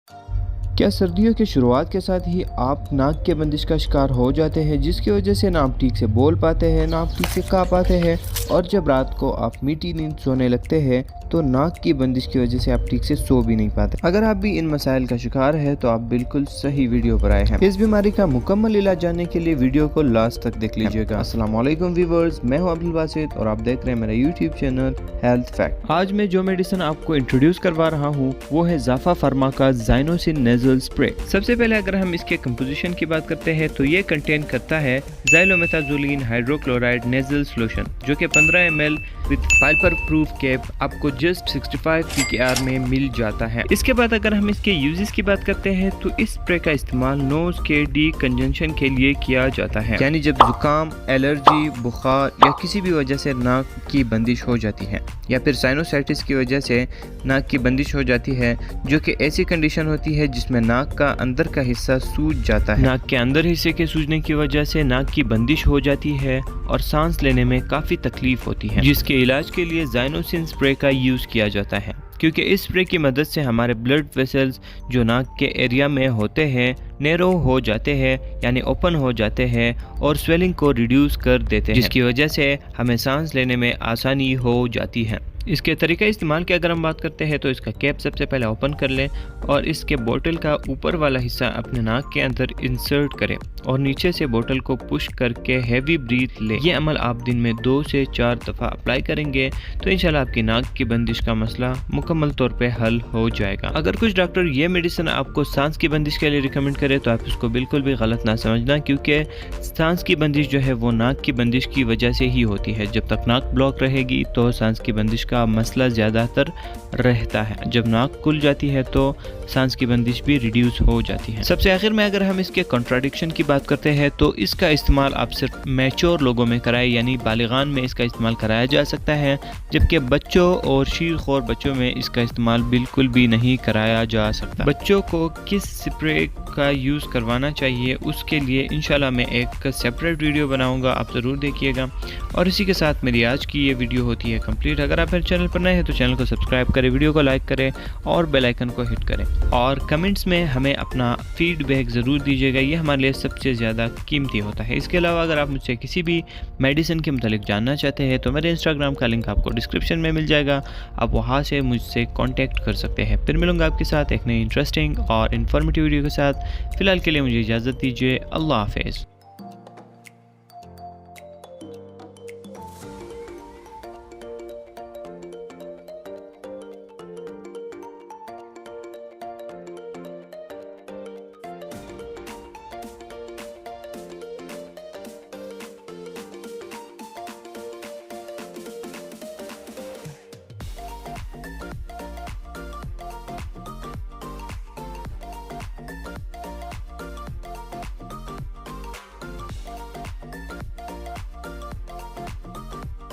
क्या सर्दियों की शुरुआत के साथ ही आप नाक के बंदिश का शिकार हो जाते हैं, जिसकी वजह से ना आप ठीक से बोल पाते हैं, ना आप ठीक से खा पाते हैं, और जब रात को आप मीठी नींद सोने लगते हैं तो नाक की बंदिश की वजह से आप ठीक से सो भी नहीं पाते। अगर आप भी इन मसाइल का शिकार है तो आप बिल्कुल सही वीडियो पर आए हैं। इस बीमारी का मुकम्मल इलाज जानने के लिए वीडियो को लास्ट तक देख लीजिएगा। अस्सलाम वालेकुम व्यूअर्स, मैं हूं अब्दुल बासित और आप देख रहे हैं मेरा यूट्यूब चैनल हेल्थ फैक्ट। आज मैं जो मेडिसिन आपको इंट्रोड्यूस करवा रहा हूँ वो है ज़ाफा फार्मा का ज़ाइनोसिन नेज़ल स्प्रे। सबसे पहले अगर हम इसके कंपोजिशन की बात करते हैं तो ये कंटेन करता है ज़ाइलोमेथाजोलिन हाइड्रोक्लोराइड नेज़ल सोल्यूशन, जो कि 15 ml with fibre proof cap आपको जस्ट 65 pkr में मिल जाता है। इसके बाद अगर हम इसके यूजेस की बात करते हैं तो इस स्प्रे का इस्तेमाल नोज के डीकंजशन के लिए किया जाता है, यानी जब जुकाम, एलर्जी, बुखार या किसी भी वजह से नाक की बंदिश हो जाती है या फिर साइनोसाइटिस की वजह से नाक की बंदिश हो जाती है, जो कि ऐसी कंडीशन होती है जिसमें नाक का अंदर का हिस्सा सूज जाता है। नाक के अंदर हिस्से के सूजने की वजह से नाक की बंदिश हो जाती है और सांस लेने में काफ़ी तकलीफ होती है, जिसके इलाज के लिए ज़ाइनोसिन स्प्रे का यूज़ किया जाता है, क्योंकि इस स्प्रे की मदद से हमारे ब्लड वेसल्स जो नाक के एरिया में होते हैं नैरो हो जाते हैं, यानी ओपन हो जाते हैं और स्वेलिंग को रिड्यूस कर देते हैं, जिसकी वजह से हमें सांस लेने में आसानी हो जाती है। इसके तरीका इस्तेमाल की अगर हम बात करते हैं तो इसका कैप सबसे पहले ओपन कर लें और इसके बोतल का ऊपर वाला हिस्सा अपने नाक के अंदर इंसर्ट करें और नीचे से बोतल को पुश करके हैवी ब्रीथ लें। ये अमल आप दिन में 2 से 4 दफ़ा अप्लाई करेंगे तो इंशाल्लाह आपकी नाक की बंदिश का मसला मुकम्मल तौर पे हल हो जाएगा। अगर कुछ डॉक्टर ये मेडिसिन आपको सांस की बंदिश के लिए रिकमेंड करे तो आप इसको बिल्कुल भी गलत ना समझना, क्योंकि सांस की बंदिश जो है वो नाक की बंदिश की वजह से ही होती है। जब तक नाक ब्लॉक रहेगी तो सांस की बंदिश का मसला ज़्यादातर रहता है। जब नाक खुल जाती है तो सांस की बंदिश भी रिड्यूस हो जाती है। सबसे आखिर में अगर हम इसके कॉन्ट्राडिक्शन की बात करते हैं तो इसका इस्तेमाल आप सिर्फ मैच्योर लोगों में कराएं, यानी बालिगान में इसका इस्तेमाल कराया जा सकता है, जबकि बच्चों और शीरखोर बच्चों में इसका इस्तेमाल बिल्कुल भी नहीं कराया जा सकता। बच्चों को किस स्प्रे का यूज़ करवाना चाहिए उसके लिए इंशाल्लाह मैं एक सेपरेट वीडियो बनाऊंगा, आप ज़रूर देखिएगा। और इसी के साथ मेरी आज की ये वीडियो होती है कंप्लीट। अगर आप मेरे चैनल पर नए हैं तो चैनल को सब्सक्राइब करें, वीडियो को लाइक करें और बेल आइकन को हिट करें और कमेंट्स में हमें अपना फीडबैक ज़रूर दीजिएगा, ये हमारे लिए सबसे ज़्यादा कीमती होता है। इसके अलावा अगर आप मुझसे किसी भी मेडिसिन के मुतालिक जानना चाहते हैं तो मेरे इंस्टाग्राम का लिंक आपको डिस्क्रिप्शन में मिल जाएगा, आप वहाँ से मुझसे कॉन्टैक्ट कर सकते हैं। फिर मिलूँगा आपके साथ एक नई इंटरेस्टिंग और इन्फॉर्मेटिव वीडियो के साथ। फ़िलहाल के लिए मुझे इजाज़त दीजिए। अल्लाह हाफ़िज़।